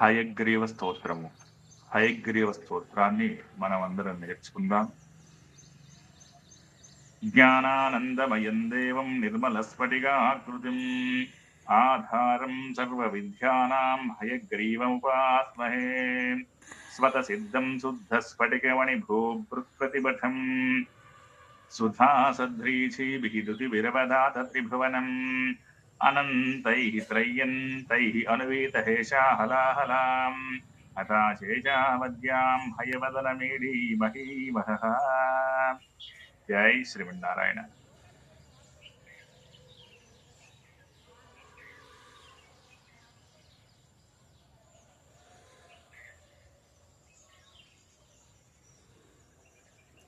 హయగ్రీవ స్తోత్రము. హయగ్రీవ స్తోత్రాన్ని మనం అందరం నేర్చుకుందాం. జ్ఞానానందమయం దేవం నిర్మలస్ఫటికాకృతిం ఆధారం సర్వవిద్యానాం హయగ్రీవముపాస్మహే. స్వతసిద్ధం శుద్ధస్ఫటికమణిభూభృత్ప్రతిపఠం సుధాసద్రీచీభిः దుతిభిరవదాత త్రిభువనం అనంతైః త్రయ్యంతైః అనువేతహేషాహలాహలాం హతాశేషావద్యాం హయవదనమీఢీమహీమహః. జై శ్రీమన్నారాయణ.